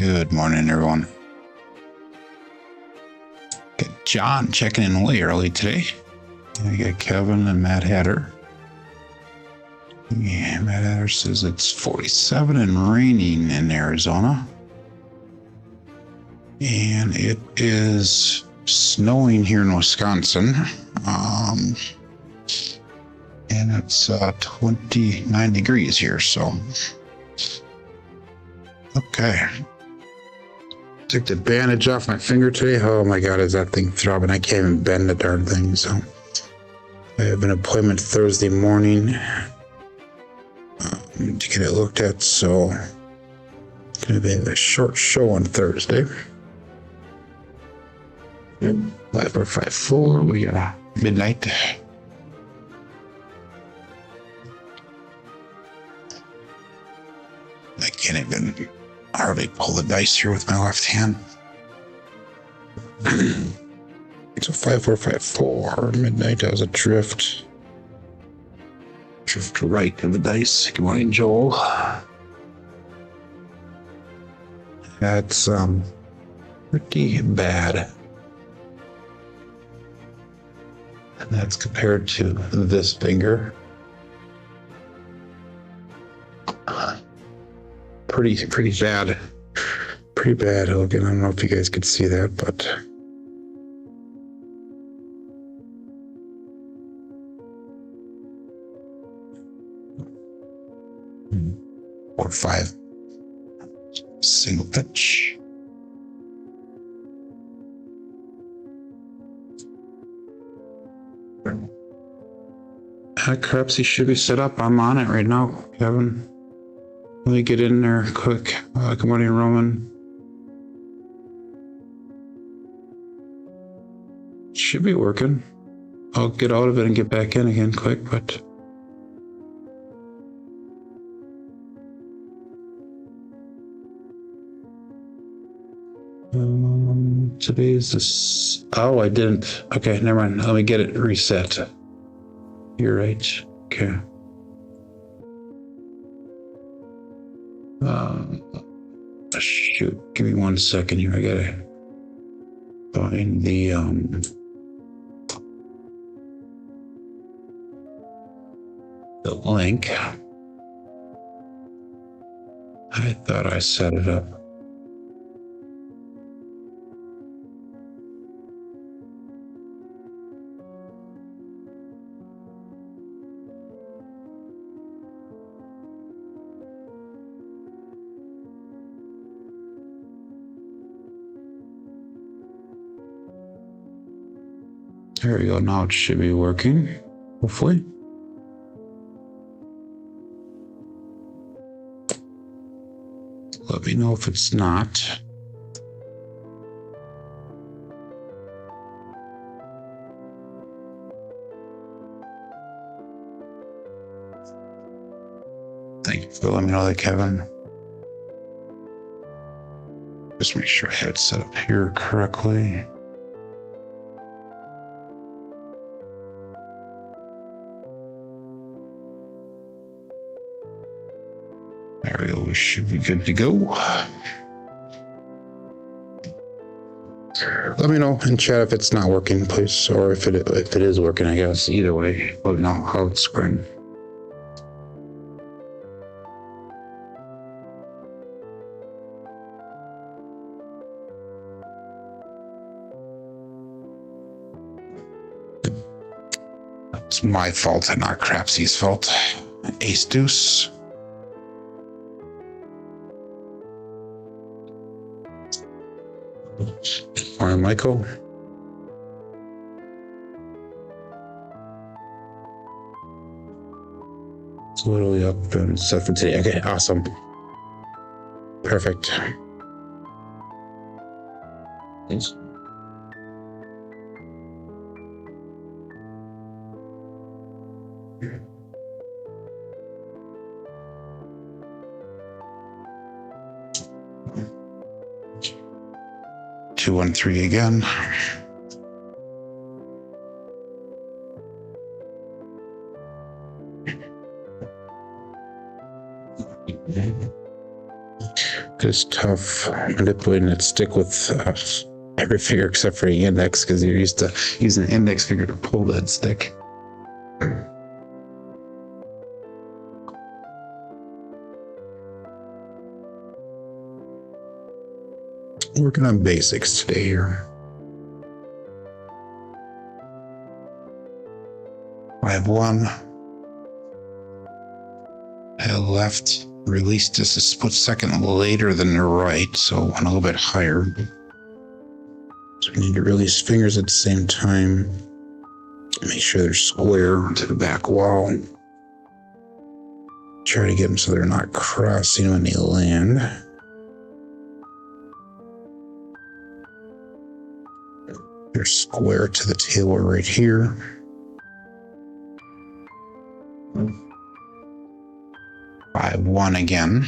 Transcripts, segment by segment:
Good morning, everyone. Got John checking in way early today. We got Kevin and Matt Hatter. Yeah, Matt Hatter says it's 47 and raining in Arizona. And it is snowing here in Wisconsin. And it's 29 degrees here, so. Okay. Took the bandage off my finger today. Oh my God, is that thing throbbing? I can't even bend the darn thing. So I have an appointment Thursday morning to get it looked at. So it's going to be a short show on Thursday. 5454, we got midnight. I can't even hardly pull the dice here with my left hand. So 5454, midnight, that was a drift. Drift right to the dice. Good morning, Joel. That's pretty bad. And that's compared to this finger. Pretty bad. Pretty bad looking. I don't know if you guys could see that, but or 5 single pitch. Crapsee should be set up. I'm on it right now, Kevin. Let me get in there quick. Good morning, Roman. Should be working. I'll get out of it and get back in again quick, but today's this. Oh, I didn't. Okay, never mind. Let me get it reset. You're right. Okay. Shoot, give me 1 second here. I gotta find the link. I thought I set it up. There we go. Now it should be working, hopefully. Let me know if it's not. Thank you for letting me know that, Kevin. Just make sure I have it set up here correctly. There we go. We should be good to go. Let me know in chat if it's not working, please, or if it is working. I guess either way. Let me know how it's going. It's my fault, not Crapsee's fault. Ace deuce. All right, Michael. It's literally up and stuff for today. Okay, awesome. Perfect. Thanks. Two, 1, 3 again. It's tough manipulating that stick with every finger except for the index because you're used to using the index finger to pull that stick. Working on basics today here. 5-1. Left released just a split second later than the right, so went a little bit higher. So we need to release fingers at the same time. Make sure they're square to the back wall. Try to get them so they're not crossing when they land. They're square to the table right here. 5-1 again.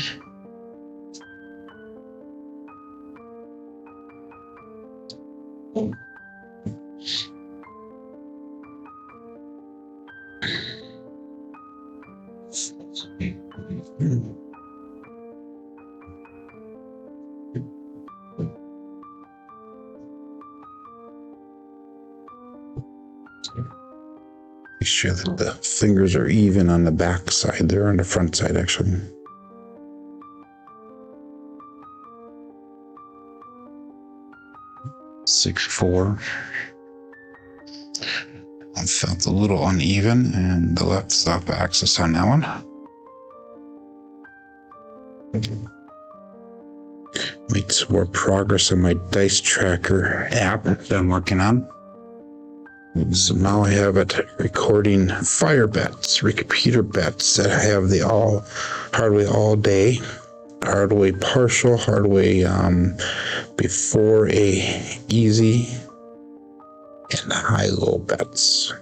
Make sure that the fingers are even on the back side. They're on the front side, actually. Six, 4. I felt a little uneven and the left stop axis on that one. Made some more progress on my dice tracker app that I'm working on. So now I have it recording fire bets, repeater bets that have the Hardway all day, Hardway partial, Hardway before a easy, and high-low bets.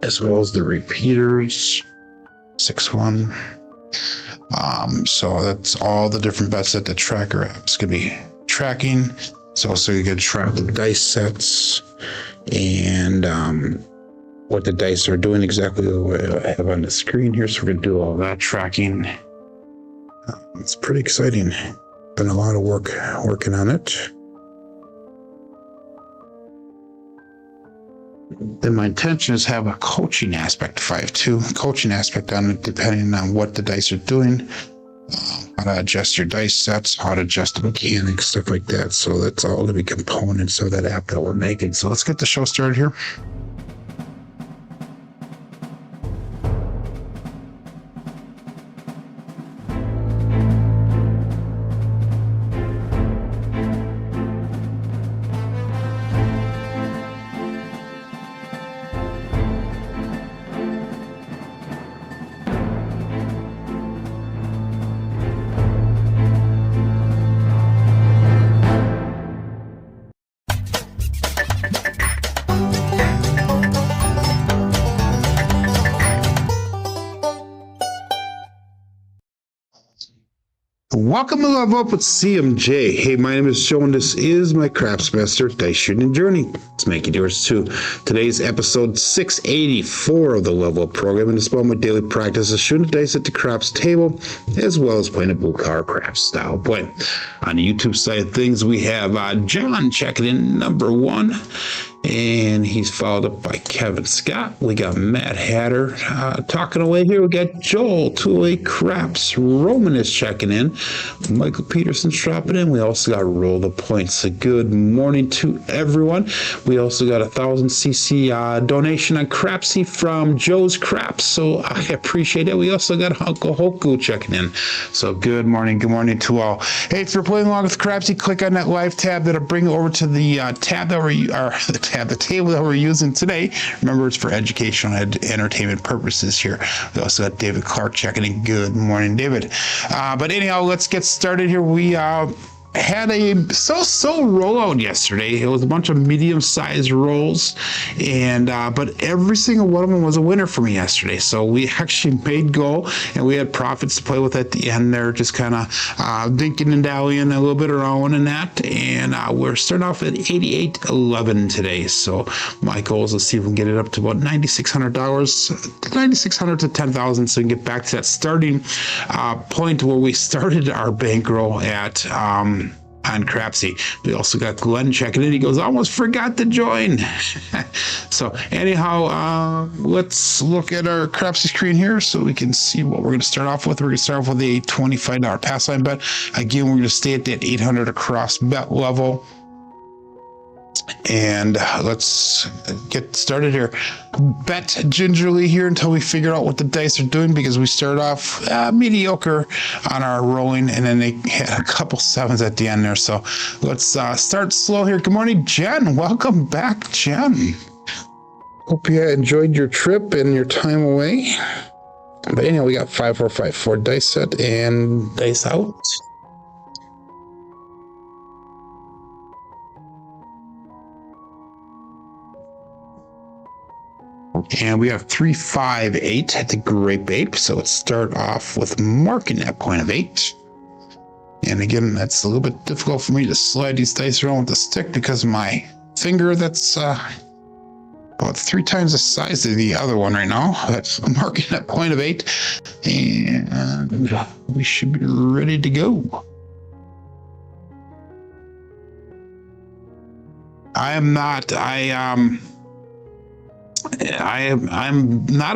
As well as the repeaters, 6-1. So that's all the different bets that the tracker app's gonna be tracking. It's also you can track the dice sets and what the dice are doing exactly the way I have on the screen here. So we're gonna do all that tracking. It's pretty exciting. Been a lot of work working on it. Then my intention is to have a coaching aspect, 5-2 coaching aspect on it, depending on what the dice are doing. How to adjust your dice sets, how to adjust the mechanics, stuff like that. So that's all to be components of that app that we're making. So let's get the show started here. Welcome to Level Up with CMJ. Hey, my name is Jonas. This is my Craps Master Dice Shooting Journey. Let's make it yours too. Today's episode 684 of the Level Up program, and it's about my daily practice of shooting dice at the craps table, as well as playing a blue collar craps style play. On the YouTube side of things, we have John checking in #1. And he's followed up by Kevin Scott. We got Matt Hatter talking away here. We got Joel, 208 Craps. Roman is checking in. Michael Peterson's dropping in. We also got Roll the Points. So good morning to everyone. We also got 1,000cc donation on Crapsee from Joe's Craps. So I appreciate it. We also got Uncle Hoku checking in. So good morning to all. Hey, if you're playing along with Crapsee, click on that live tab. That'll bring it over to the tab that the table that we're using today. Remember, it's for educational and entertainment purposes here. We also got David Clark checking in. Good morning, David. But anyhow, let's get started here. We had a so-so rollout yesterday. It was a bunch of medium-sized rolls, and but every single one of them was a winner for me yesterday. So we actually made go, and we had profits to play with at the end there, just kind of dinking and dallying a little bit around and that. And we're starting off at 88.11 today. So my goal is to see if we can get it up to about $9,600, $9,600 to $10,000, so we can get back to that starting point where we started our bankroll at. On Crapsee. We also got Glenn checking in. He goes, almost forgot to join. So anyhow, let's look at our Crapsee screen here so we can see what we're going to start off with. We're going to start off with a $25 pass line bet. Again, we're going to stay at that 800 across bet level. And let's get started here. Bet gingerly here until we figure out what the dice are doing, because we started off mediocre on our rolling, and then they had a couple sevens at the end there. So let's start slow here. Good morning, Jen. Welcome back, Jen. Hope you enjoyed your trip and your time away. But anyhow, we got 5454 dice set and dice out. And we have 358 at the Grape Ape. So let's start off with marking that point of 8. And again, that's a little bit difficult for me to slide these dice around with the stick because of my finger that's about 3 times the size of the other one right now. That's marking that point of 8. And we should be ready to go. I'm not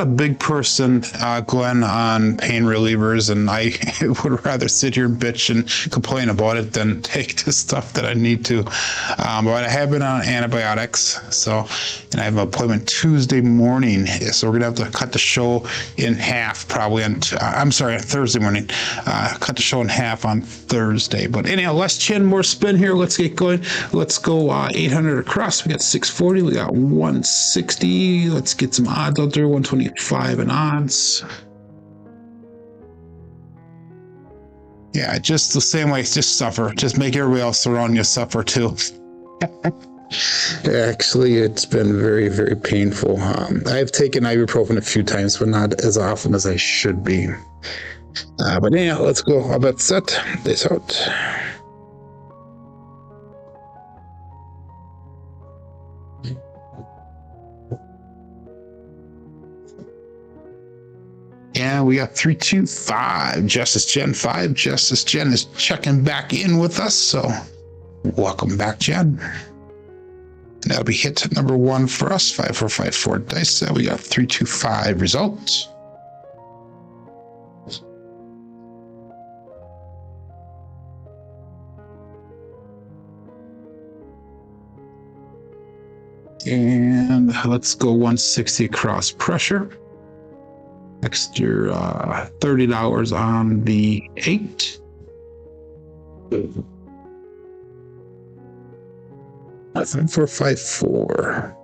a big person, Glenn, on pain relievers, and I would rather sit here and bitch and complain about it than take the stuff that I need to. But I have been on antibiotics, and I have an appointment Tuesday morning, so we're gonna have to cut the show in half probably on Thursday morning. Cut the show in half on Thursday. But anyhow, less chin, more spin here. Let's get going. Let's go 800 across. We got 640. We got 160. Let's get some odds out there. 125 in odds. Yeah, just the same way. Just suffer. Just make everybody else around you suffer too. Actually, it's been very, very painful. I've taken ibuprofen a few times, but not as often as I should be. But anyhow, let's go. I'll bet set this out. And we got 325. Justice Jen 5. Justice Jen is checking back in with us. So welcome back, Jen. And that'll be hit number 1 for us. 5454 dice. So we got 325 results. And let's go 160 across pressure. Extra $30 on the 8. 5454.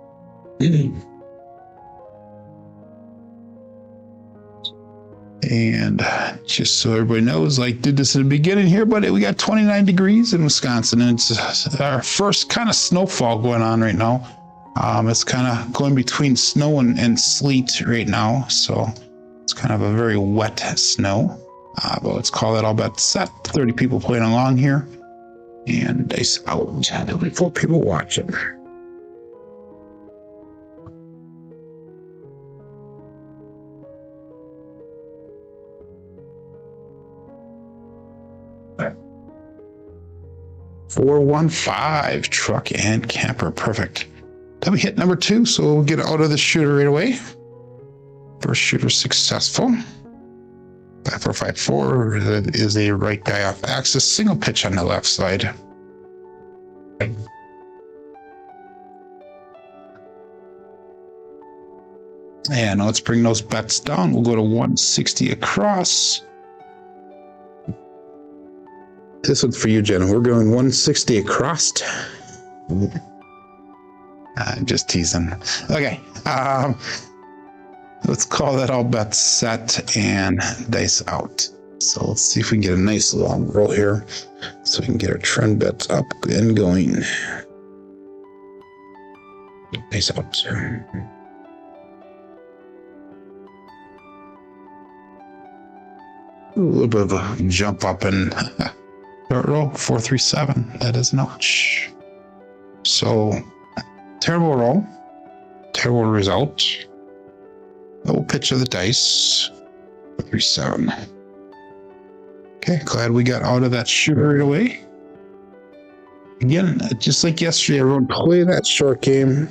And just so everybody knows, I did this at the beginning here, but we got 29 degrees in Wisconsin, and it's our first kind of snowfall going on right now. It's kind of going between snow and sleet right now, so it's kind of a very wet snow. But let's call that all bet set. 30 people playing along here, and dice out. There'll be 4 people watching. $415 truck and camper, perfect. Then we hit number 2, so we'll get out of the shooter right away. First shooter successful. 5454 is a right guy off axis, single pitch on the left side. And let's bring those bets down. We'll go to 160 across. This one's for you, Jen. We're going 160 across. I'm just teasing. Okay. Let's call that all bets set and dice out. So let's see if we can get a nice long roll here so we can get our trend bets up and going. Nice out. A little bit of a jump up in short roll, 437. That is notch. So terrible roll, terrible result. Low pitch of the dice, 437. Okay, glad we got out of that shit right away. Again, just like yesterday, everyone play that short game,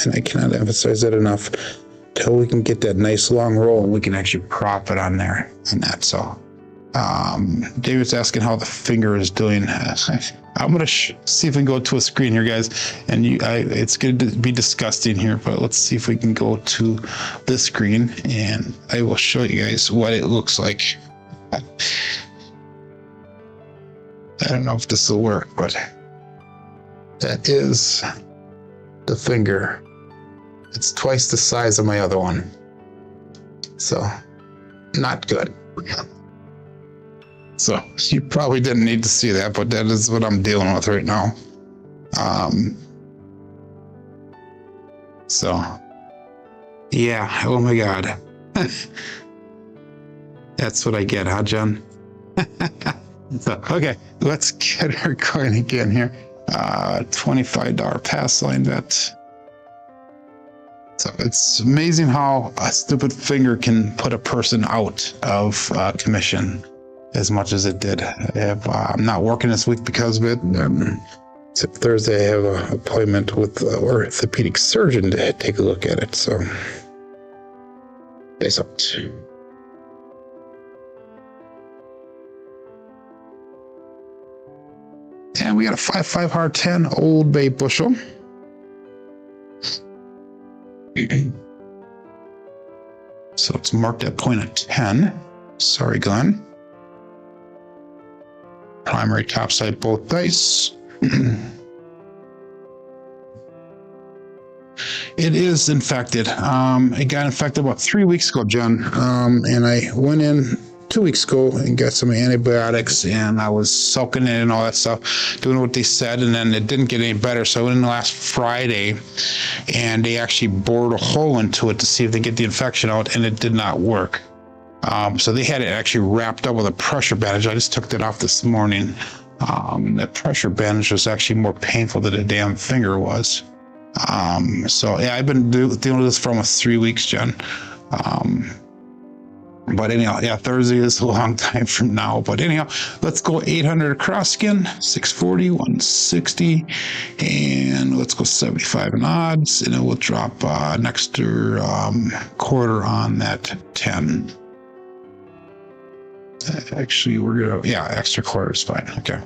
and I cannot emphasize that enough. Till we can get that nice long roll, and we can actually profit on there on that. So, David's asking how the finger is doing. I'm gonna see if we can go to a screen here, guys. And it's gonna be disgusting here, but let's see if we can go to this screen, and I will show you guys what it looks like. I don't know if this will work, but that is the finger. It's twice the size of my other one. So, not good. So, you probably didn't need to see that, but that is what I'm dealing with right now. So, yeah, oh my God. That's what I get, huh, John? So, okay, let's get her going again here. $25 pass line bet. So it's amazing how a stupid finger can put a person out of commission as much as it did. I'm not working this week because of it. Except Thursday, I have an appointment with an orthopedic surgeon to take a look at it. So, face out. And we got a 5-5 hard 10 Old Bay bushel. So it's marked at point of 10. Sorry, Glenn. Primary topside both dice. It is infected. It got infected about 3 weeks ago, Jen. And I went in 2 weeks ago and got some antibiotics, and I was soaking it and all that stuff, doing what they said, and then it didn't get any better. So I went in last Friday, and they actually bored a hole into it to see if they get the infection out, and it did not work. So they had it actually wrapped up with a pressure bandage. I just took that off this morning. That pressure bandage was actually more painful than the damn finger was. So yeah, I've been dealing with this for almost 3 weeks, Jen. But anyhow, yeah, Thursday is a long time from now. But anyhow, let's go 800 across again, 640, 160, and let's go 75 in odds, and then we'll drop an extra quarter on that 10. Actually, we're gonna, yeah, extra quarter is fine. Okay.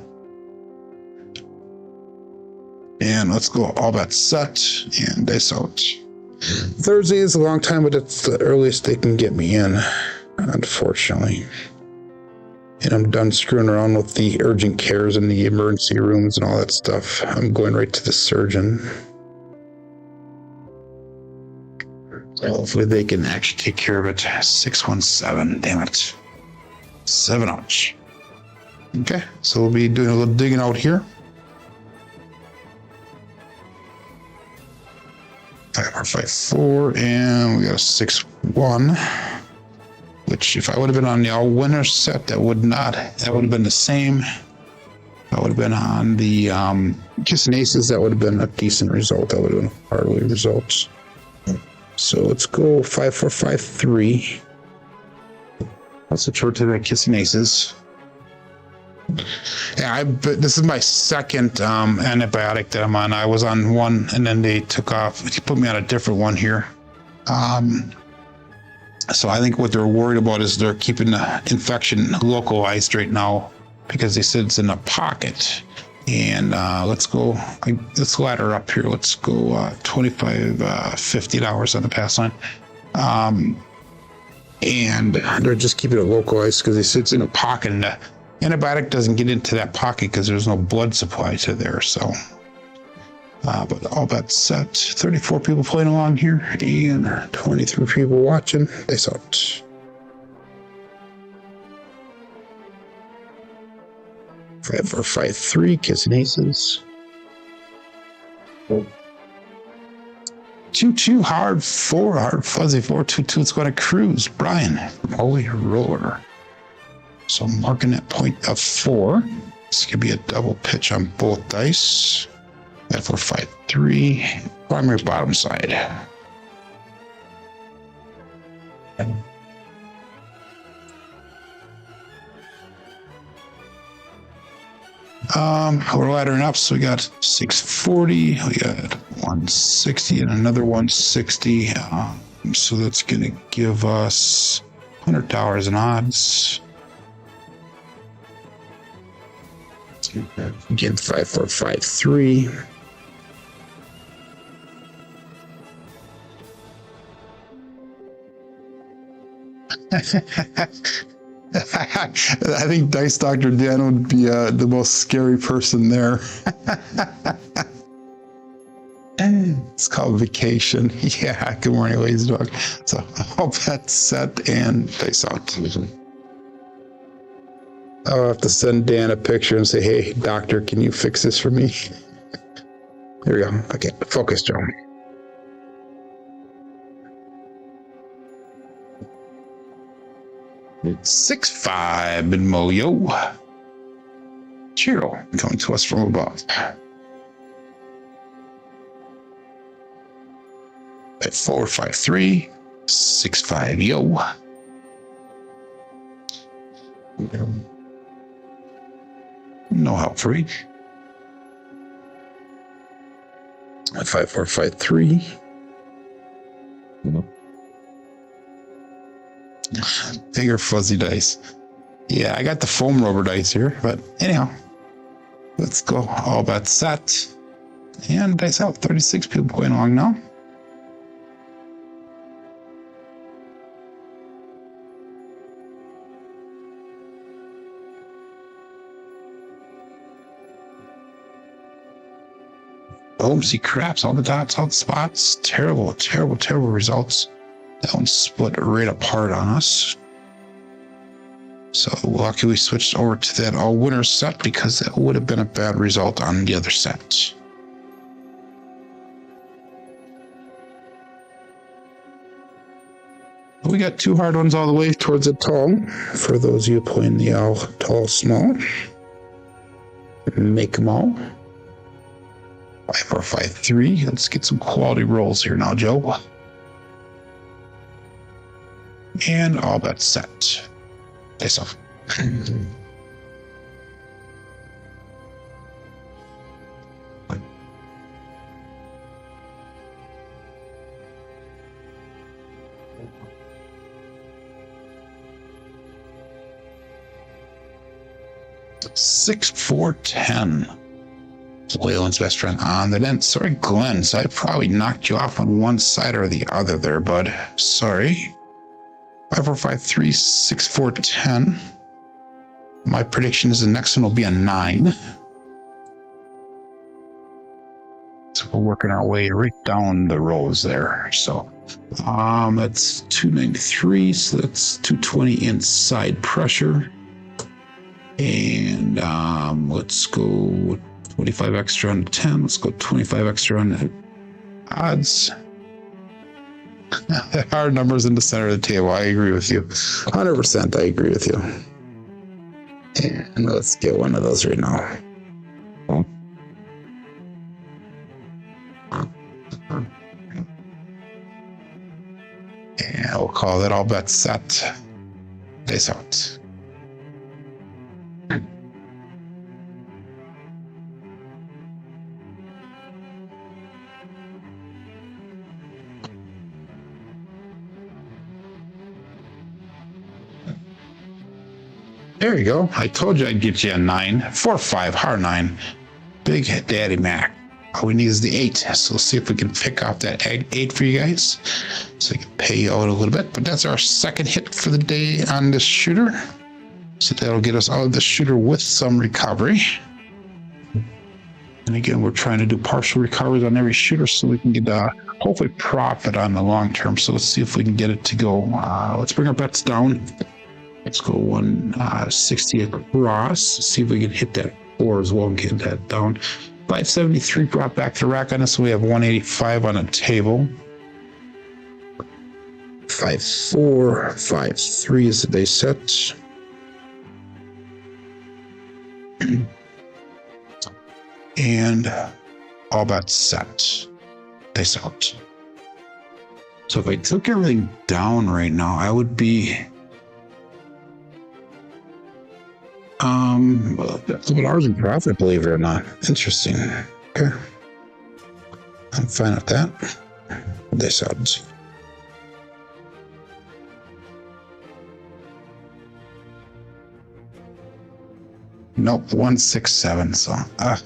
And let's go all bet set and dice out. Thursday is a long time, but it's the earliest they can get me in, unfortunately. And I'm done screwing around with the urgent cares and the emergency rooms and all that stuff. I'm going right to the surgeon. Hopefully they can actually take care of it. 617, damn it. 7 ouch. Okay, so we'll be doing a little digging out here. 5-4, and we got a 6-1. Which, if I would have been on the all winner set, that would have been the same. That would have been on the Kissing Aces. That would have been a decent result. That would have been a Hardway result. So let's go 5-4-5-3. That's a short to that Kissing Aces. Yeah, this is my second antibiotic that I'm on. I was on one, and then they took off. They put me on a different one here. So I think what they're worried about is they're keeping the infection localized right now because they said it's in a pocket. And let's ladder up here. Let's go $25, $50 on the pass line. And they're just keeping it localized because they said it's in a pocket, and the antibiotic doesn't get into that pocket because there's no blood supply to there. So, but all that set. 34 people playing along here and 23 people watching. Dice out. 5453, kissing aces. 2-2 hard 4, hard fuzzy 4-2-2. It's going to cruise. Brian, holy roller. So I'm marking that point of 4. This could be a double pitch on both dice. 5453, primary bottom side. We're laddering up, so we got 640, we got 160 and another 160. So that's gonna give us $100 in odds. Again, 5453. I think Dice Dr. Dan would be the most scary person there. It's called vacation. Yeah, good morning, ladies and dog. So I'll bet set and dice out. I'll have to send Dan a picture and say, hey, doctor, can you fix this for me? There we go. Okay, focus, Joe. It's 6-5 in Moyo. Cheryl coming to us from above. At 4-5-3, 6-5 yo. No help for each. At 5-4-5-3. Bigger fuzzy dice. Yeah, I got the foam rubber dice here, but anyhow, let's go. All bets set. And dice out. 36 people going along now. Boom, see craps, all the dots, all the spots. Terrible, terrible, terrible results. That one split right apart on us. So lucky we switched over to that all winner set because that would have been a bad result on the other set. We got two hard ones all the way towards the tall. For those of you playing the all tall small, make them all. 5-4-5-3. Let's get some quality rolls here now, Joe. And all bets set. Face off. Six, 4, 10. Waylon's best friend on the end. Sorry, Glenn. So I probably knocked you off on one side or the other there, bud. Sorry. 5-4-5-3, 6-4-10. My prediction is the next one will be a 9. So we're working our way right down the rows there. So that's 293. So that's 220 inside pressure. And let's go 25 extra on 10. Let's go 25 extra on the odds. Hard numbers in the center of the table. I agree with you. 100% I agree with you. And let's get one of those right now. And we'll call that all bets set. Dice out. There you go. I told you I'd get you a 9. 4-5, hard 9. Big Daddy Mac. All we need is the 8. So let's see if we can pick off that 8 for you guys. So I can pay you out a little bit. But that's our second hit for the day on this shooter. So that'll get us out of the shooter with some recovery. And again, we're trying to do partial recoveries on every shooter so we can get hopefully profit on the long term. So let's see if we can get it to go. Let's bring our bets down. Let's go 160 across. See if we can hit that 4 as well and get that down. 573 brought back the rack on us. So we have 185 on the table. 5-4, 5-3 is the day set. And all bets set. They set. So if I took everything down right now, I would be $1 in profit, believe it or not. Interesting. Okay. I'm fine with that. They set. Nope, 167. So I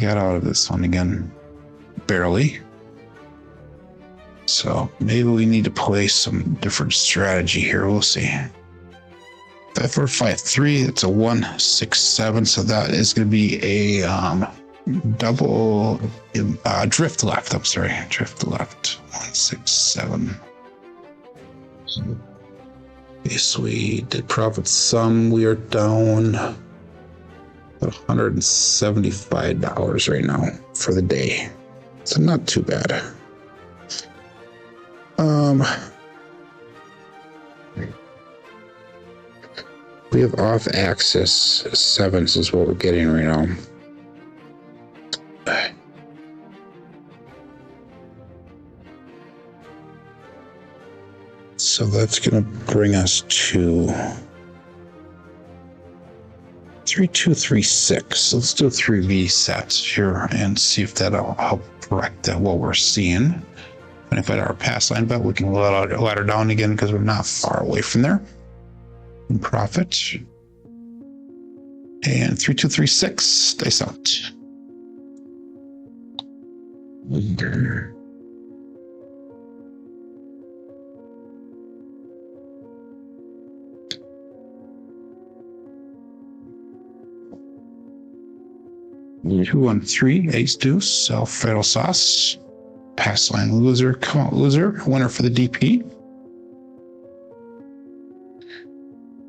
got out of this one again, barely. So maybe we need to play some different strategy here. We'll see. 5-4-5-3. It's a 167. So that is going to be a double drift left. I'm sorry, drift left. 167. Yes, we did profit some. We are down about $175 right now for the day. So not too bad. We have off axis 7s is what we're getting right now. So that's going to bring us to 3236. Let's do a 3V set here and see if that'll help correct what we're seeing. And if at our pass line bet, we can let our ladder down again because we're not far away from there. And profit. And 3236, dice out. Leader. Two on 3, ace deuce, Alfredo sauce, pass line loser, come out loser, winner for the DP.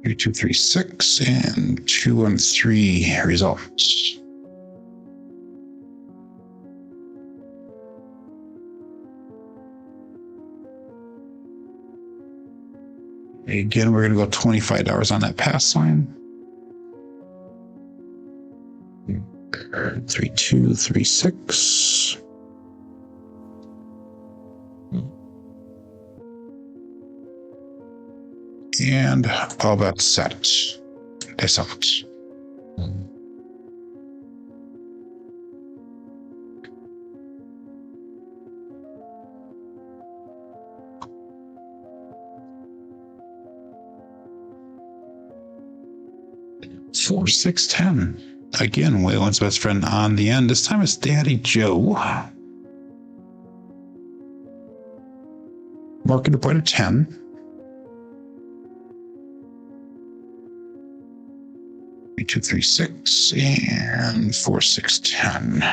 3236 and 2 on 3 results. Again, we're going to go $25 on that pass line. 3236. And all bets set. Dice out. Four, 6, 10. Again, Waylon's best friend on the end. This time it's Daddy Joe. Marking the point of 10. 3236 and 4, 6, 10.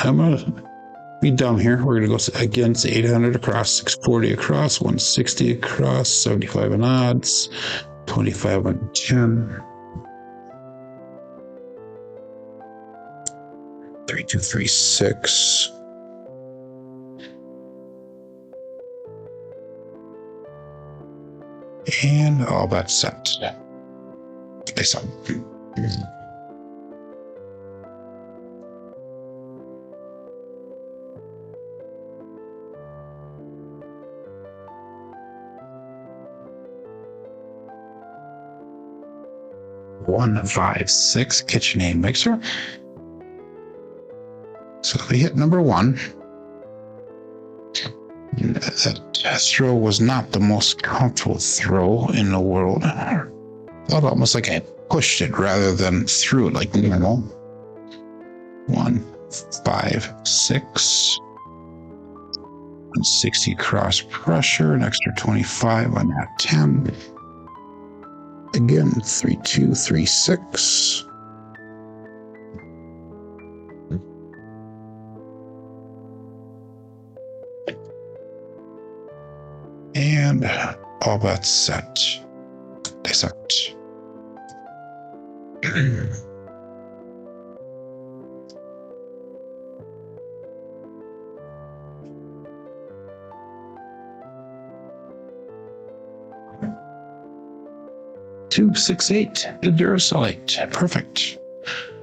I'm gonna be dumb here. We're gonna go against 800 across, 640 across, 160 across, 75 on odds, 25 on 10. 3236. And all bets set. Face up. One, 5, 6 KitchenAid mixer. So we hit number 1. That test throw was not the most comfortable throw in the world. I felt almost like I pushed it rather than threw it like normal. 1, 5, 6. 160 cross pressure, an extra 25 on that 10. Again, 3236. And all bets set. Dice out. Two, 6, 8. Duracellite. Perfect.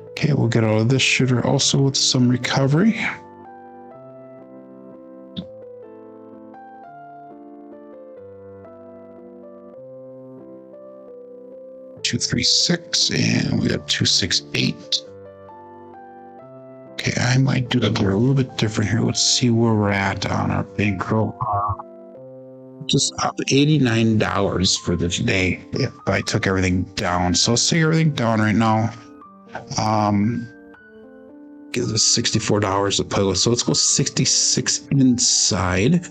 Okay, we'll get out of this shooter also with some recovery. 236, and we got 268. Okay, I might do it a little bit different here. Let's see where we're at on our bankroll. Just up $89 for the day if I took everything down. So let's take everything down right now. Gives us $64 to play with. So let's go 66 inside.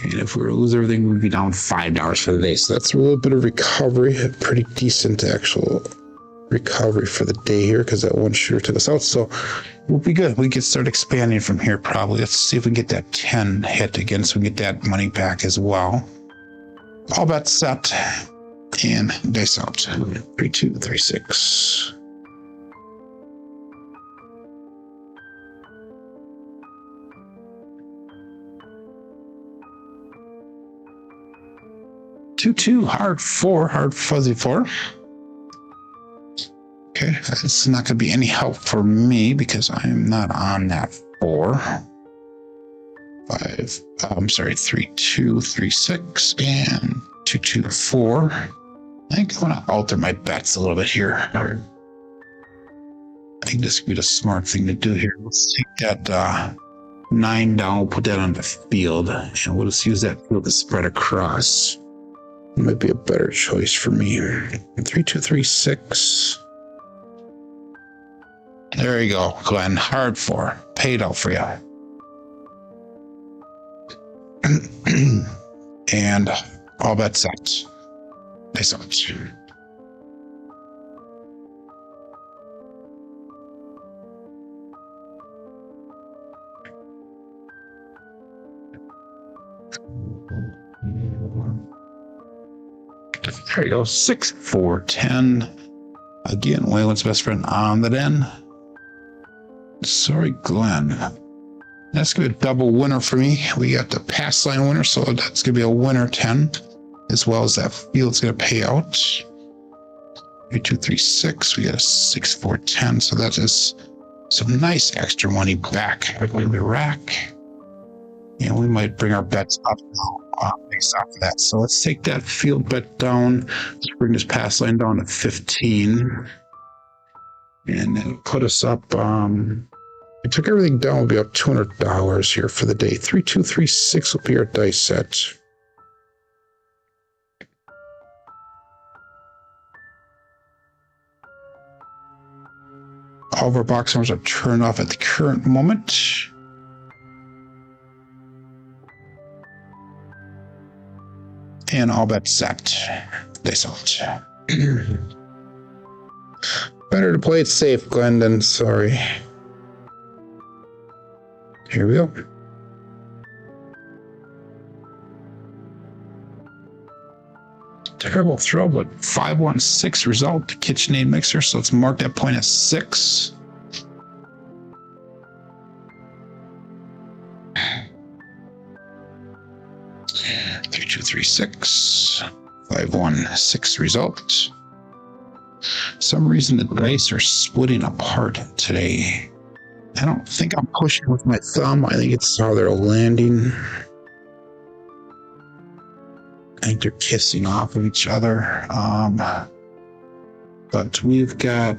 And if we were to lose everything, we'd be down $5 for the day. So that's a little bit of recovery, a pretty decent actual recovery for the day here because that one shooter took us out. So we'll be good. We can start expanding from here probably. Let's see if we can get that 10 hit again so we can get that money back as well. All bets set and dice out. 3, 2, 3, 6. Two, hard 4, hard fuzzy 4. Okay, that's not going to be any help for me because I'm not on that 4. 5, I'm sorry, 3, 2, 3, 6, and 2, 2, 4. I think I want to alter my bets a little bit here. I think this could be the smart thing to do here. Let's take that 9 down, we'll put that on the field, and we'll just use that field to spread across. It might be a better choice for me here. 3, 2, 3, 6. There you go, Glenn. Hard 4. Paid out for you. And all bets set. Nice out. There you go. 6, 4, 10. Again, Waylon's best friend on the den. Sorry, Glenn. That's going to be a double winner for me. We got the pass line winner, so that's going to be a winner 10, as well as that field's going to pay out. 3, 2, 3, 6. We got a 6, 4, 10. So that is some nice extra money back in the rack. And we might bring our bets up now based off of that. So let's take that field bet down. Let's bring this pass line down to 15. And it'll put us up. We took everything down, we'll be up $200 here for the day. 3, 2, 3, 6 will be our dice set. All of our box numbers are turned off at the current moment. And all bets set. Dice out. Better to play it safe, Glendon. Sorry. Here we go. Terrible throw, but 516 result. The KitchenAid mixer, so let's mark that point as 6. Three, 2, 3, 6. 516 result. Some reason the dice are splitting apart today. I don't think I'm pushing with my thumb. I think it's how they're landing. I think they're kissing off of each other. But we've got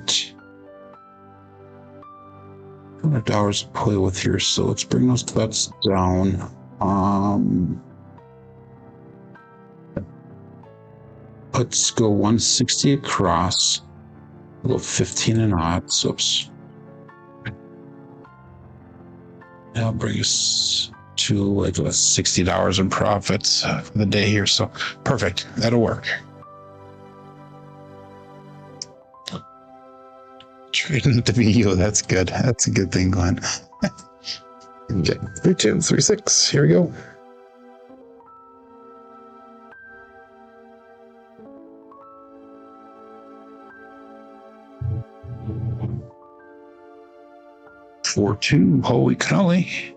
$200 to play with here, so let's bring those bets down. Let's go 160 across. We'll go 15 and odds. Oops. That'll bring us to like $60 in profits for the day here. So perfect. That'll work. Trading at the VU. That's good. That's a good thing, Glenn. Okay. 3, 2, 3, 6. Here we go. Four, 2. Holy cannoli.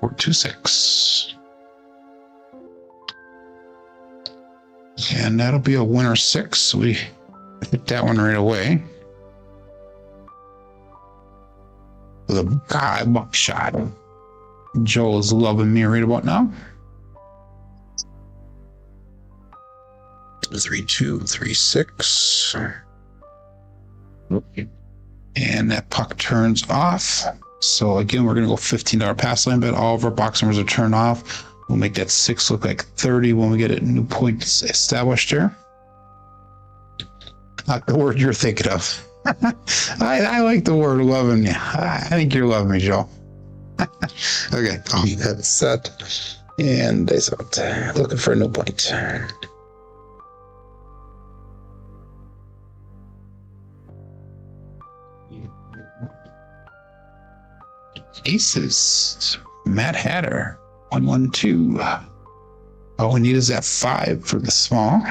4, 2, 6. And that'll be a winner 6. So we hit that one right away. With a buckshot. Joel is loving me right about now. 3, 2, 3, 6. And that puck turns off. So again, we're going to go $15 pass line bet. All of our box numbers are turned off. We'll make that 6 look like 30 when we get a new point established here. Not the word you're thinking of. I like the word loving you. I think you're loving me, Joe. Okay, that's set. And dice out. Looking for a new point. Aces. Matt Hatter. 1, 1, 2. All we need is that 5 for the small.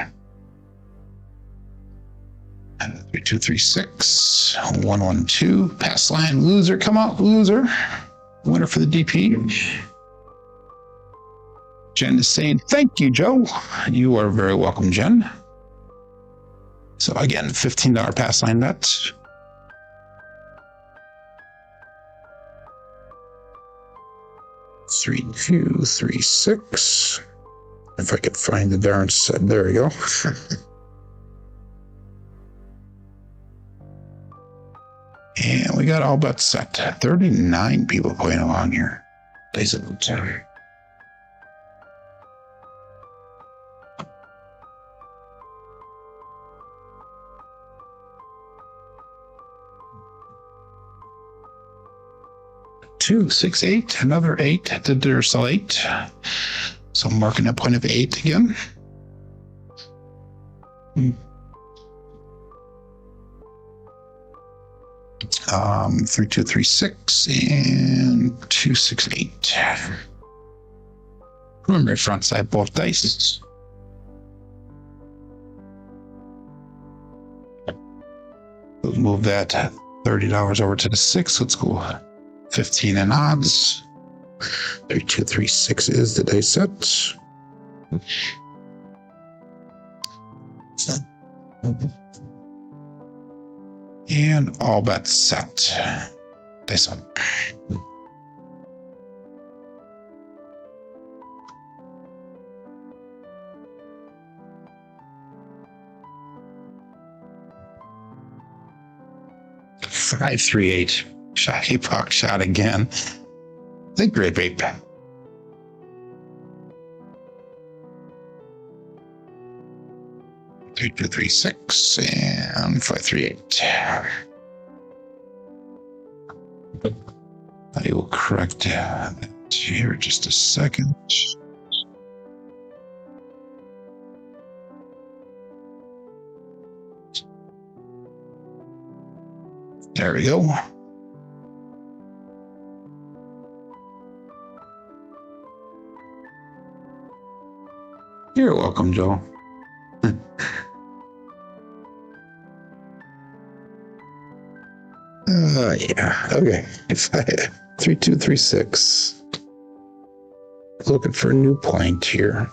3, 2, 3, 6. 1, 1, 2. Pass line. Loser. Come out, loser. Winner for the DP. Jen is saying, thank you, Joe. You are very welcome, Jen. So again, $15 pass line bet. Three, 2, 3, 6. If I could find the darn set. There we go. And we got all bets set. 39 people playing along here. Days of the time. Two, 6, 8. Another 8. Did there sell 8? So I'm marking a point of 8 again. 3, 2, 3, 6 and 2, 6, 8. Remember, front side both dice. We'll move that $30 over to the 6. Let's go 15 in odds. 3, 2, 3, 6 is the dice set. And all bets set. This one. Five, 3, 8. Shot, puck shot again. The grape ape. 3, 2, 3, 6 and 5, 3, 8. I will correct that here just a second. There we go. You're welcome, Joe. Yeah. Okay. 3, 2, 3, 6. Looking for a new point here.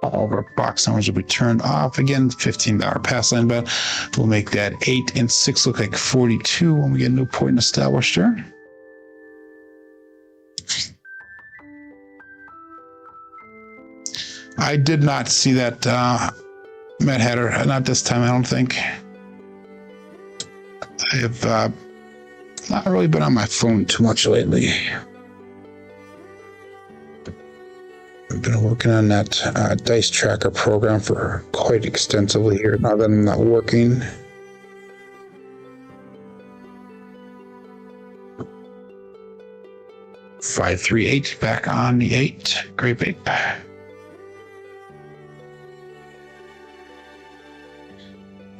All of our box numbers will be turned off again. $15 pass line bet. We'll make that 8 and 6 look like 42 when we get a new point established here. I did not see that Mad Hatter. Not this time, I don't think. I have not really been on my phone too much lately. I've been working on that dice tracker program for quite extensively here now that I'm not working. 538 back on the 8. Grape 8.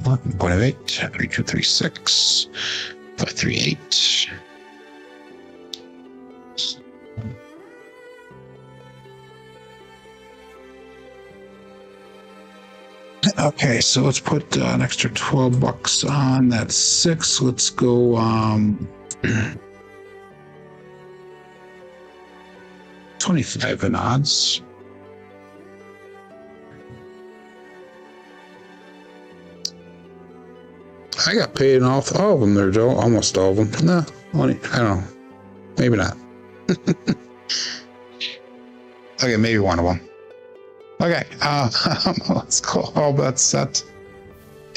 11.8. 3236. 538. Okay, so let's put an extra $12 on that 6. Let's go 25 in odds. I got paid in all of them there, Joe. Almost all of them. No, only, I don't know. Maybe not. Okay, maybe one of them. Okay, let's call all bets set.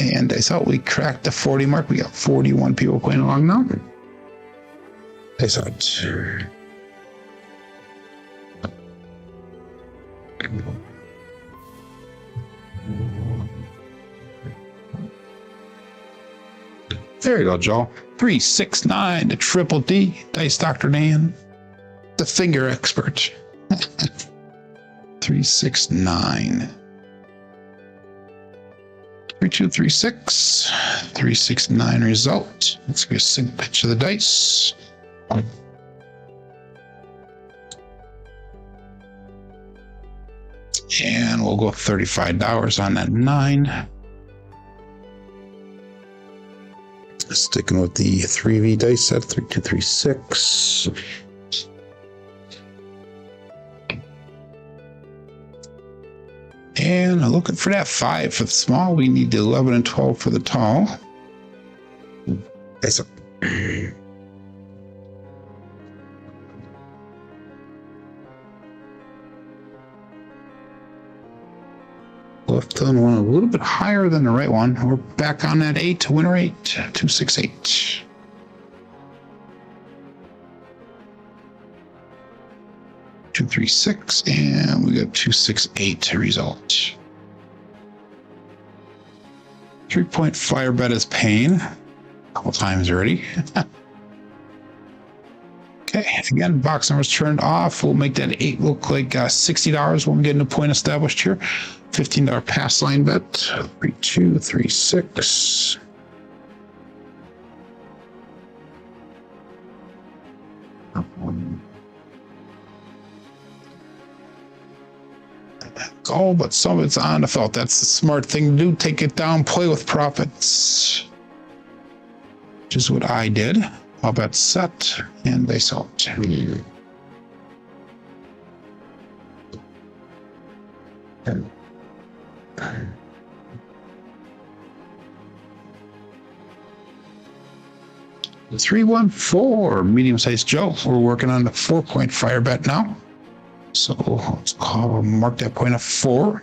And I thought we cracked the 40 mark. We got 41 people playing along now. I thought. There you go, Joe. 369, the triple D, Dice Dr. Dan, the finger expert. 369. 3236. 369 result. Let's get a sync pitch of the dice. And we'll go $35 on that 9. Sticking with the 3V dice set, 3236. And I'm looking for that 5 for the small. We need the 11 and 12 for the tall. Okay, so left on one a little bit higher than the right one. We're back on that 8, winner 8, 268. Two, 3, 6, and we got 268 result. 3-point fire bet is paying a couple times already. Okay, again, box numbers turned off. We'll make that 8 look like $60 when we get a point established here. $15 pass line bet. 3, 2, 3, 6. Oh, but some of it's on the felt. That's the smart thing to do. Take it down, play with profits, which is what I did. All bets set, and they sold. The 314 medium-sized Joe. We're working on the 4-point fire bet now. So let's mark that point of 4.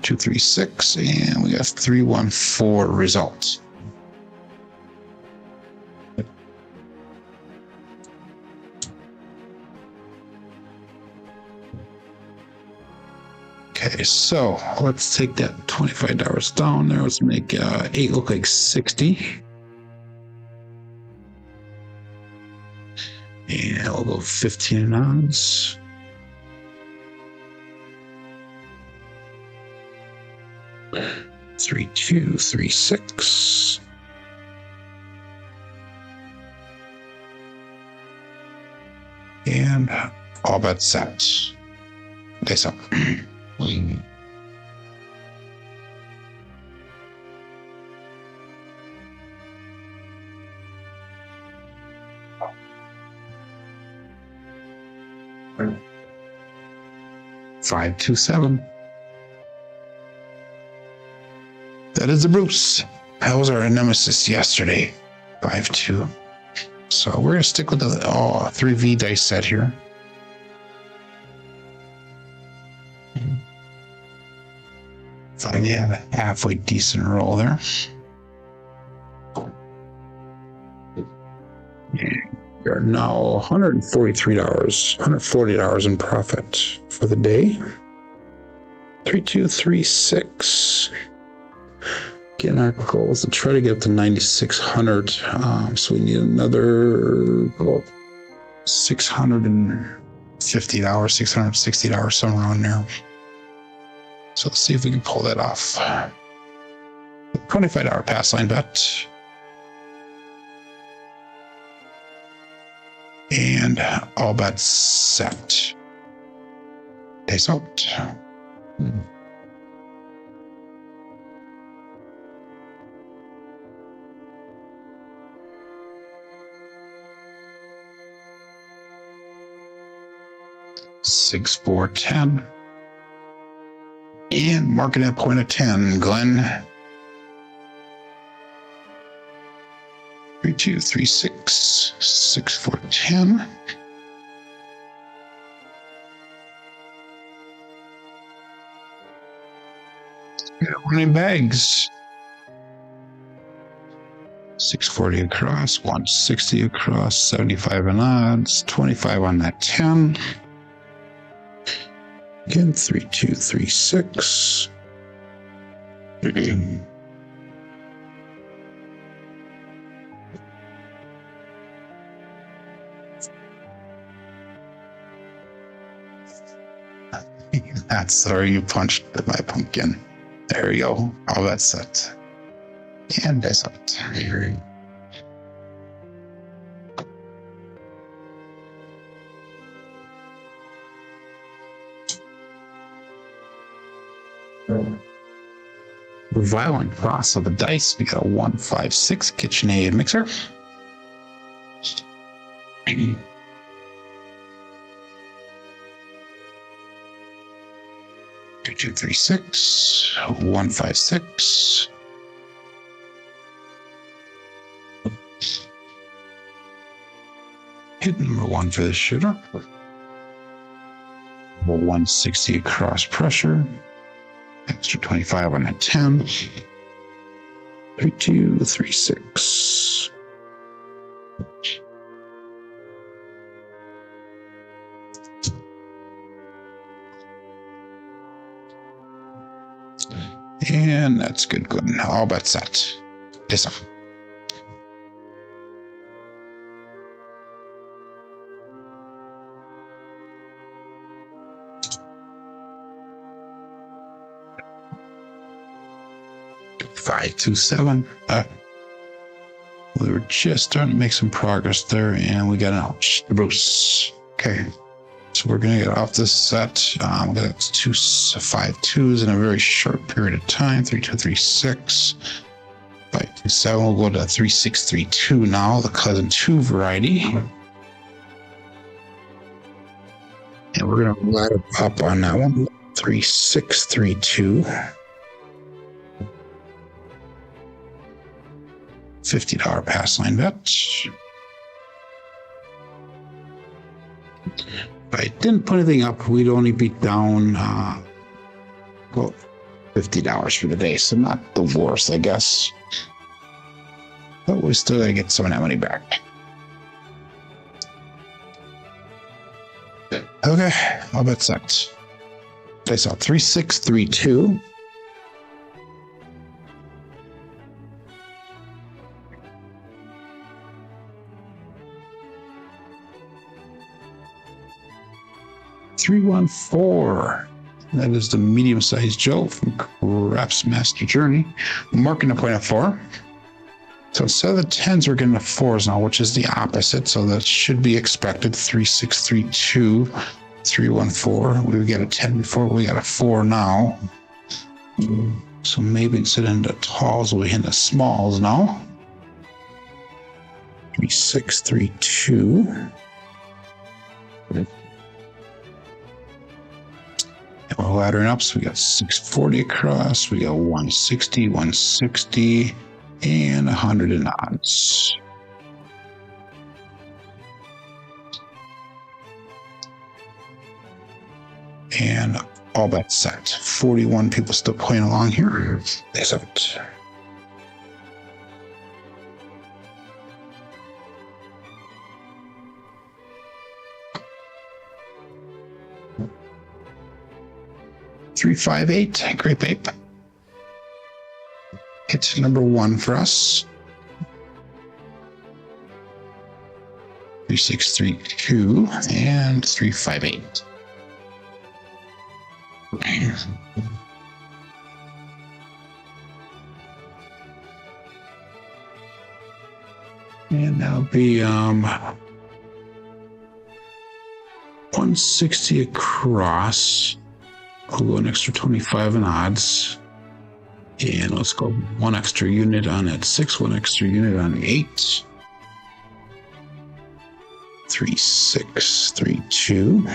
2, 3, 6, and we got 314 results. Okay, so let's take that $25 down there. Let's make 8 look like 60. And I'll go 15 odds. Three, 2, 3, 6. And all bets set. Okay, so. Five, 2, 7. That is the Bruce. That was our nemesis yesterday. 5, 2. So we're gonna stick with the 3V dice set here. Find you have a halfway decent roll there. We are now $143, $140 in profit for the day. 3, 2, 3, 6. Again, our goal is to try to get up to 9,600. So we need another $650, $660, somewhere around there. So let's see if we can pull that off. $25 pass line bet. And all bets set. Days out. Six, 4, 10. And marking at point of 10, Glenn. 3, 2, 3, 6, 6, 4, 10. Running bags. 640 across, 160 across, 75 on odds, 25 on that 10. Again, 3, 2, 3, 6. That's where you punched my pumpkin. There we go. All that's set. And that's out. Violent cross of the dice. We got a 1, 5, 6 KitchenAid mixer. 2, 2, 3, 6, 1, 5, 6. Hit number 1 for the shooter. 160 across pressure. Extra 25 on that 10. 3, 2, 3, 6. And that's good. All bets set. This up. Five, 2, 7. We were just starting to make some progress there, and we got an ouch. Bruce. Okay. So we're going to get off this set. We got 5 2s in a very short period of time. 3, 2, 3, 6. 5, 2, 7. We'll go to 3, 6, 3, 2 now, the cousin 2 variety. And we're going to ladder up on that one. 3, 6, 3, 2. $50 pass line bet. If I didn't put anything up, we'd only be down, well, $50 for the day. So not the worst, I guess. But we still gotta get some of that money back. Okay, I'll bet set. I saw 3, 6, 3, 2. $314. That is the medium-sized Joe from Crapsee Master Journey. Marking a point of 4. So instead of the 10s, we're getting the 4s now, which is the opposite. So that should be expected. 3, 6, 3, 2, 314. We got a 10 before. We got a 4 now. So maybe instead of the talls, we hit the smalls now. 3, 6, 3, 2. We're laddering up, so we got 640 across, we got 160, 160, and 100 in odds. And all bets set. 41 people still playing along here. That's it. Three, 5, 8. Grape Ape. Hit number 1 for us. 3632 and 358. And that'll be 160 across. I'll go an extra 25 in odds. And let's go one extra unit on that 6, one extra unit on 8. 3632.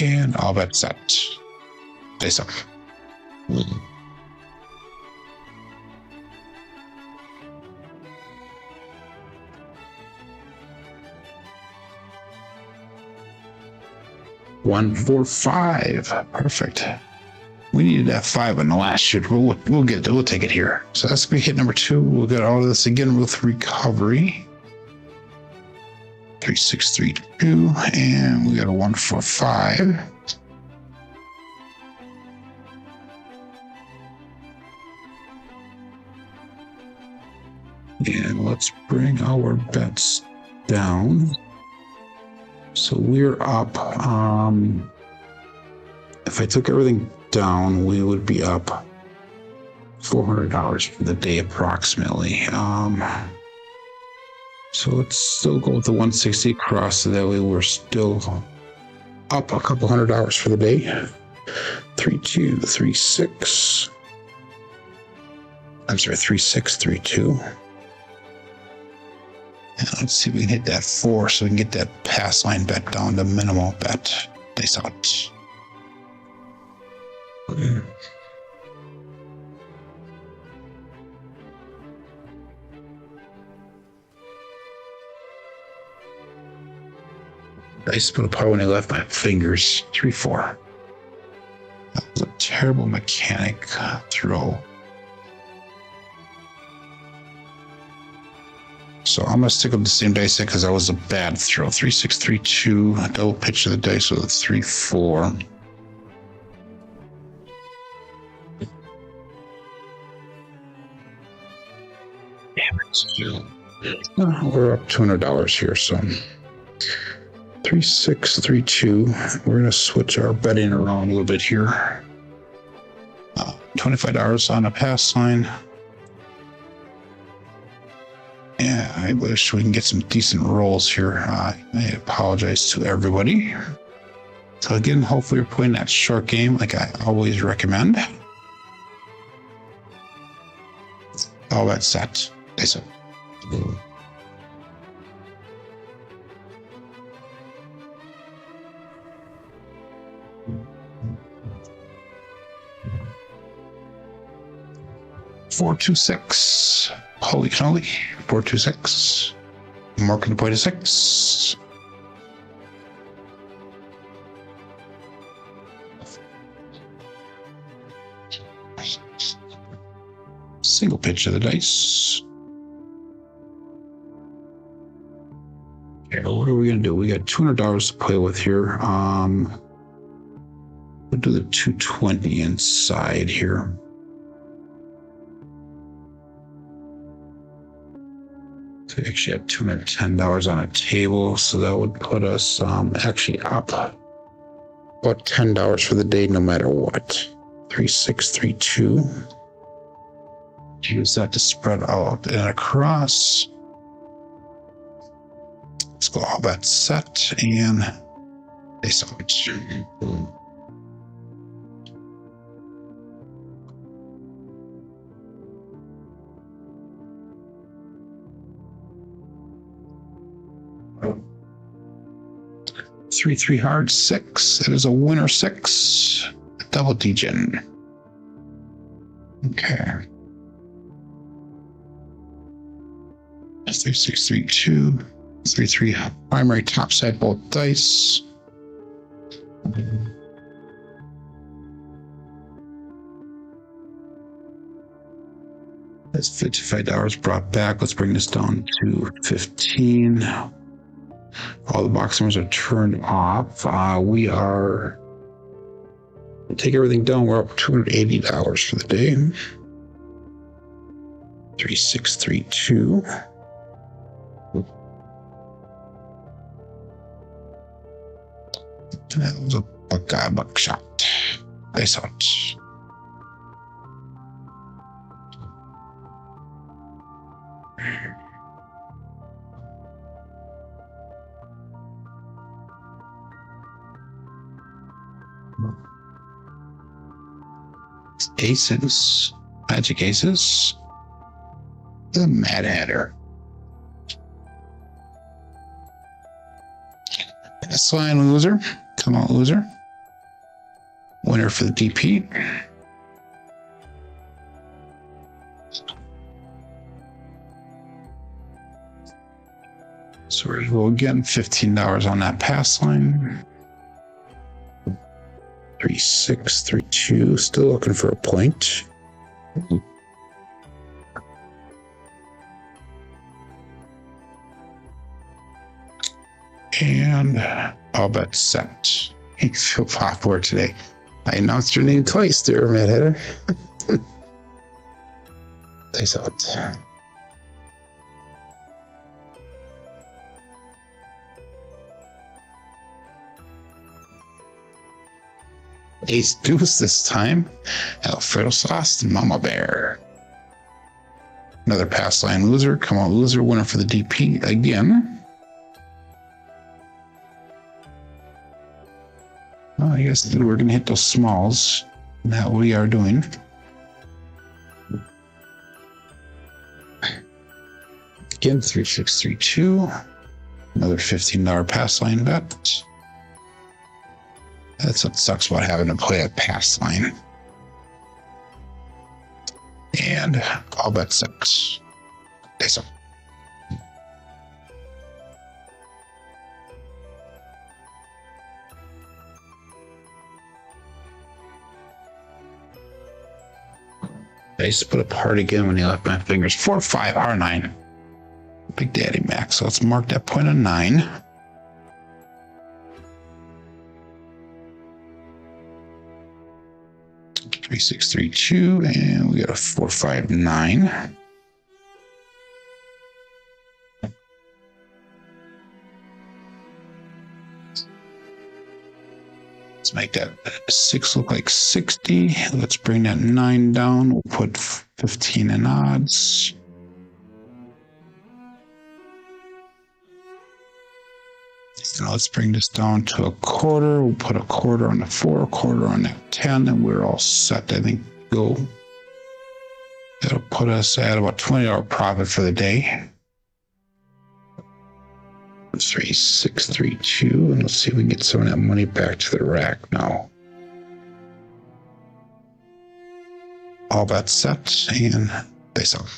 And all bet set. Face up. One, 4, 5. Perfect. We needed that 5 on the last shoot. We'll take it here. So that's gonna be hit number 2. We'll get all of this again with recovery. 3632, and we got a 145. And let's bring our bets down. So we're up. If I took everything down, we would be up $400 for the day approximately. So let's still go with the 160 across, so that way we're still up a couple $100 for the day. 3236. I'm sorry, 3632. And let's see if we can hit that 4, so we can get that pass line bet down to minimal bet. Nice out. Okay. Dice put apart when I left my fingers. 3-4. That was a terrible mechanic throw. So I'm gonna stick with the same dice set because that was a bad throw. 3632. Double pitch of the dice with a 3-4. Damn it. We're up $200 here, so 3632. We're gonna switch our betting around a little bit here. $25 on a pass sign. Yeah, I wish we can get some decent rolls here. I apologize to everybody. So again, hopefully you're playing that short game like I always recommend. All that set. Nice. 426. Holy cannoli. 426. Marking the point of 6. Single pitch of the dice. Okay, what are we gonna do? We got $200 to play with here. We'll do the 220 inside here. So we actually have $210 on a table, so that would put us actually up about $10 for the day, no matter what. 3632. Use that to spread out and across. Let's go all that set and they saw it. 3-3 hard 6. It is a winner 6. Double degen. Okay. 3632. 3-3 primary top side both dice. That's $55 brought back. Let's bring this down to 15. All the box numbers are turned off. We are Take everything down. We're up $280 for the day. 3632. That was a buckshot. Nice out. Aces, magic aces, the Mad Hatter. Pass line loser, come on loser. Winner for the DP. So we're roll again, $15 on that pass line. 3632, still looking for a point. And all bet set. You feel popular today. I announced your name twice there, Mad Hatter. Nice out. Ace deuce this time. Alfredo sauce, Mama Bear. Another pass line loser. Come on, loser. Winner for the DP again. Well, I guess we're going to hit those smalls. That we are doing. Again, 3632. Another $15 pass line bet. That's what sucks about having to play a pass line. And all bet six. Nice up. I used to put up hard again when he left my fingers. 4-5 R9. Big Daddy Max. So let's mark that point on 9. Three, 6, 3, 2, and we got a 4, 5, 9. Let's make that 6 look like 60. Let's bring that 9 down. We'll put 15 in odds. And let's bring this down to a quarter. We'll put a quarter on the 4, a quarter on that 10, and we're all set. I think go. That'll put us at about $20 profit for the day. 3, 6, 3, 2, and let's see if we can get some of that money back to the rack now. All bets set, and base out.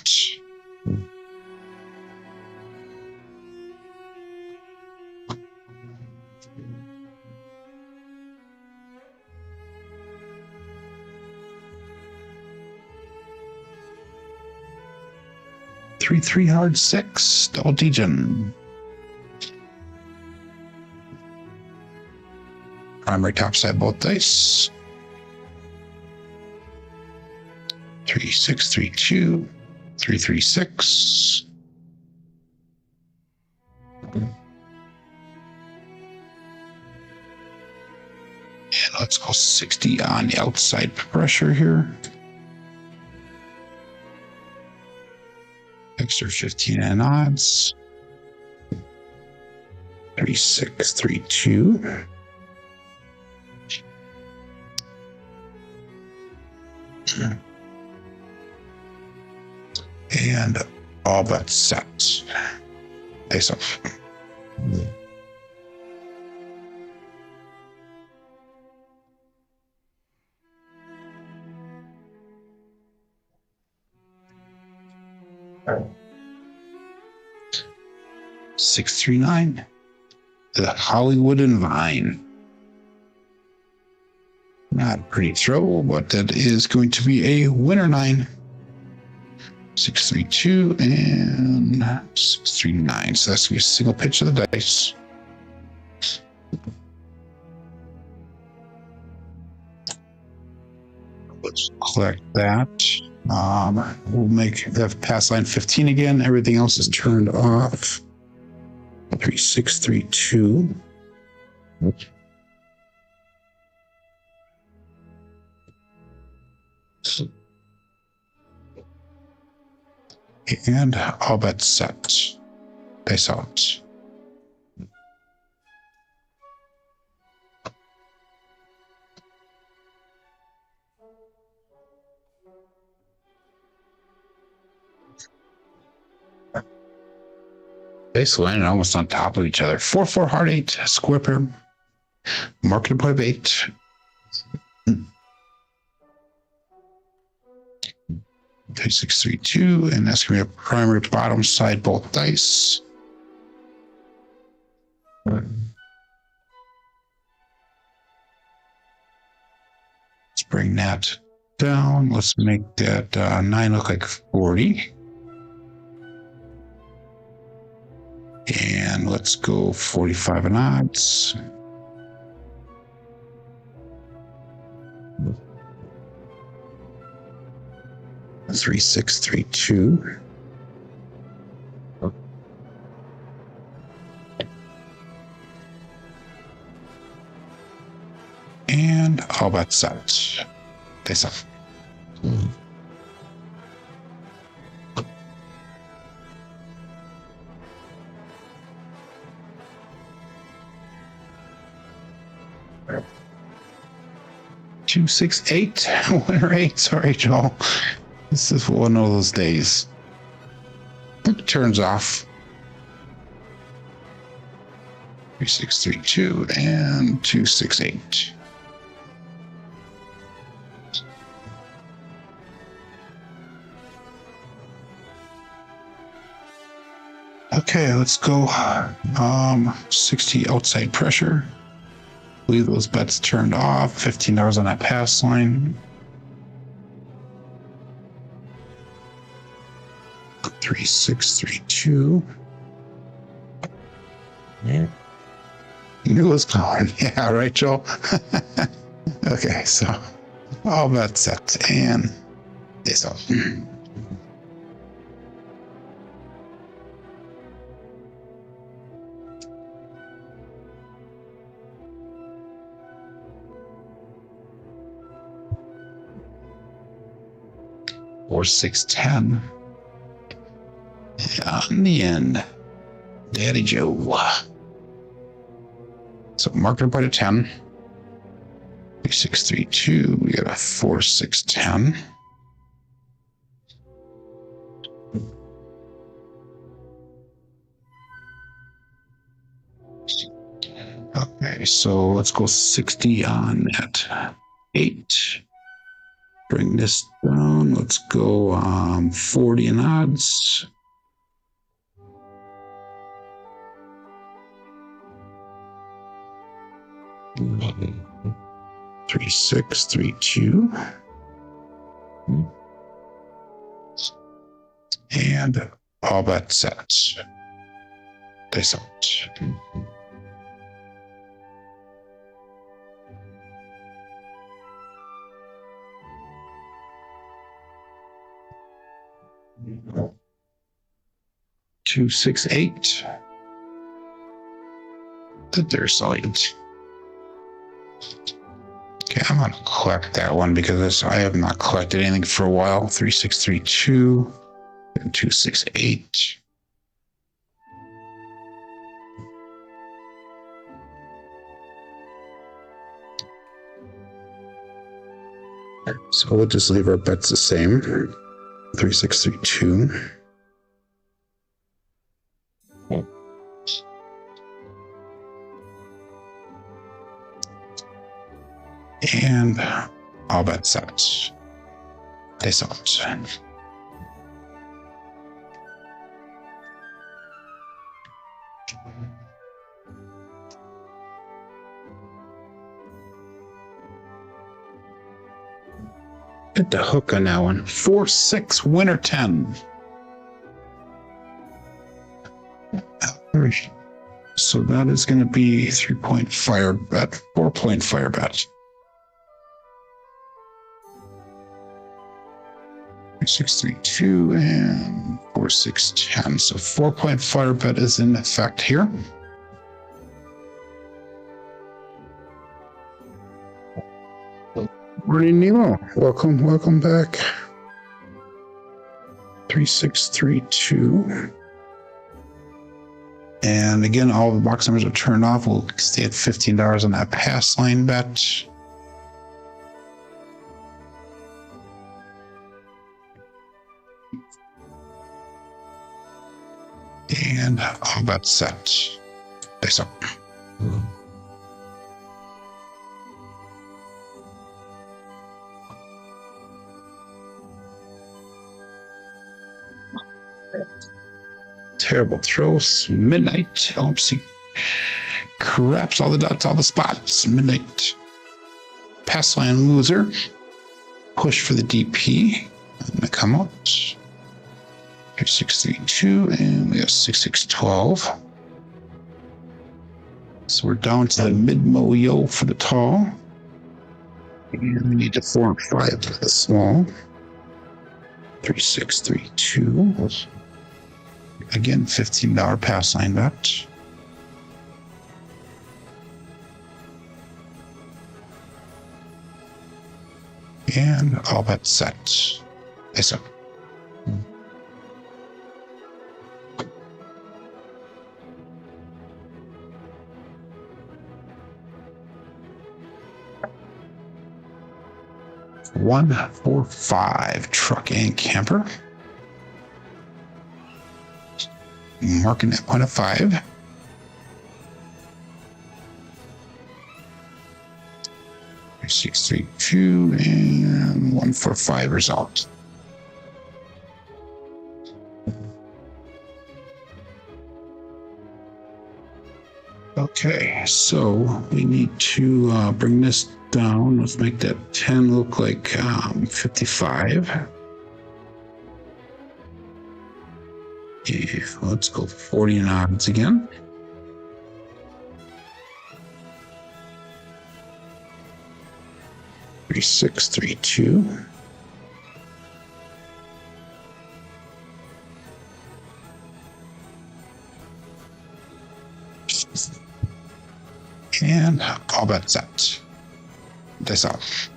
Three hard 6, double degen. Primary top side both dice. 3, 6, 3, 2, 3, 3, 6. And let's go 60 on the outside pressure here. Extra 15 in odds. 3, 6, 3, 2. And all but set. Ace up. All right. 639. The Hollywood and Vine. Not a pretty throw, but that is going to be a winner 9. 632 and 639. So that's going to be a single pitch of the dice. collect that. We'll make that pass line 15 again. Everything else is turned off. 3632. And all bets set. Face out. Base landed almost on top of each other. 4-4 hard 8 square pair. Market by bait. 3632, and that's gonna be a primary bottom side both dice. Let's bring that down. Let's make that 9 look like 40. And let's go 45 and odds. Three, 6, 3, 2. And all bets set. Face up. Two, 6, 8. Winner 8. Sorry, Joel. This is one of those days. It turns off. 3632 and 268. Okay, let's go 60 outside pressure. Leave those bets turned off. $15 on that pass line. 3632. Yeah. You knew it was coming. Yeah, right, Joel? Okay, so all bets set and this up. Or 610. On the end, Daddy Joe. So market by the 10. 3632. We got a 4, 6, 10. Okay, so let's go 60 on that 8. Bring this down. Let's go 40 in odds. Three, 6, 3, 2. And all bets set. This out. Two, 6, 8. They're solid. Okay, I'm gonna collect that one because I have not collected anything for a while. 3632 and 268. So we'll just leave our bets the same. 3632. And all bets set. This out. Get the hook on that one. 4, 6, winner 10. So that is going to be 3-point fire bet, 4-point fire bet. 632 and 4610. So 4-point fire bet is in effect here. Morning, Nemo. Welcome back. 3632. And again, all the box numbers are turned off. We'll stay at $15 on that pass line bet. And all bets set. Dice up. Terrible throws. Midnight. Oopsie. Craps all the dots, all the spots. Midnight. Pass line loser. Push for the DP. I'm going to come out. 3632 and we have 6612. So we're down to the mid-mo yo for the tall. And we need to 4 and 5 for the small. 3632. Again, $15 pass line bet. And all bets set. Nice up. One, 4, 5 truck and camper. Marking at 1 of 5. Six, 3, 2, and 1, 4, 5 result. Okay, so we need to bring this down. Let's make that 10 look like 55. Okay, let's go 40 and odds again. Three, 6, 3, 2. And all bets set. Dice off.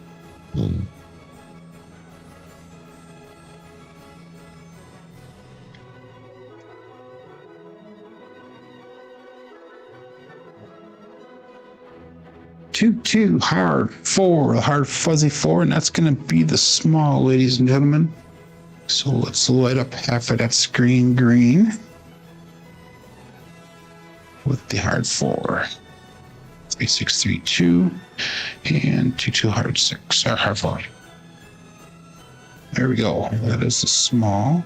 2-2 hard 4, the hard fuzzy 4, and that's going to be the small, ladies and gentlemen. So let's light up half of that screen green with the hard 4. 3632 and 2-2 hard 6 or hard 4. There we go. That is the small.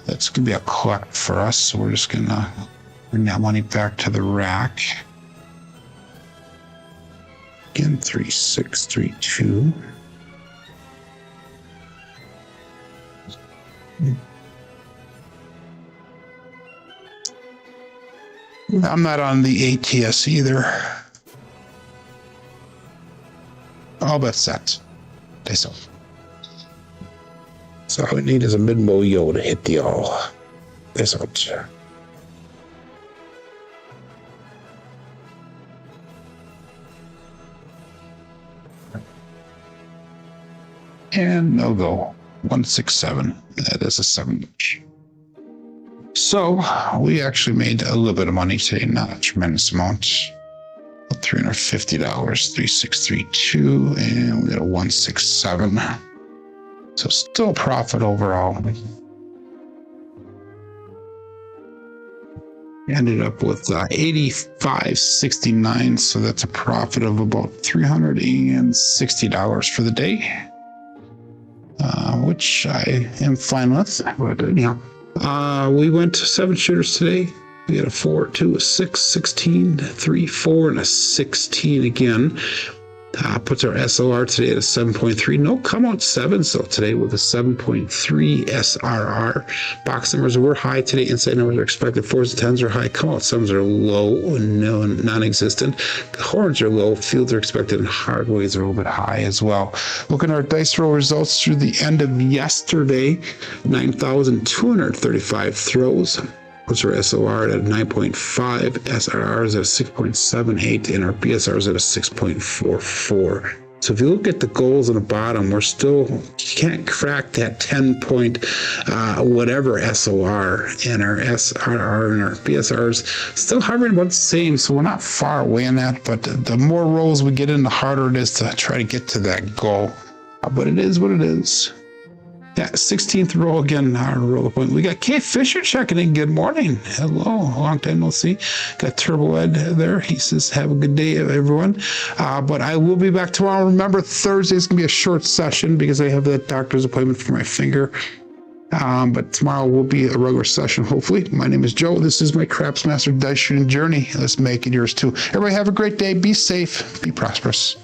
That's going to be a collect for us, so we're just going to bring that money back to the rack. Again, 3632. I'm not on the ATS either. All but set. Dice off. So all we need is a mid-mo yo to hit the all. This out. And no go. 167. That is a 7. So we actually made a little bit of money today, not a tremendous amount. $350, 3632, and we got a 167. So still profit overall. Ended up with 85.69, so that's a profit of about $360 for the day, which I am fine with. But yeah, we went to 7 shooters today. We had a 4, 2, a 6, 16, 3, 4, and a 16 again. Puts our SOR today at a 7.3. No come out 7, so today with a 7.3 SRR. Box numbers were high today. Inside numbers are expected. 4s and 10s are high. Come out 7s are low, no, non-existent. The horns are low. Fields are expected, and hardways are a little bit high as well. Looking at our dice roll results through the end of yesterday, 9,235 throws. Puts our SOR at 9.5, SRR is at 6.78, and our BSR is at a 6.44. So if you look at the goals on the bottom, we're still, you can't crack that 10 point whatever SOR, and our SRR and our BSRs still hovering about the same. So we're not far away in that, but the more rolls we get in, the harder it is to try to get to that goal. But it is what it is. Yeah, 16th roll again, our roll point. We got Kate Fisher checking in. Good morning. Hello, long time no see. Got Turbo Ed there. He says, have a good day, everyone. But I will be back tomorrow. Remember, Thursday's going to be a short session because I have that doctor's appointment for my finger. But tomorrow will be a regular session, hopefully. My name is Joe. This is my Craps Master Dice Shooting Journey. Let's make it yours too. Everybody have a great day. Be safe. Be prosperous.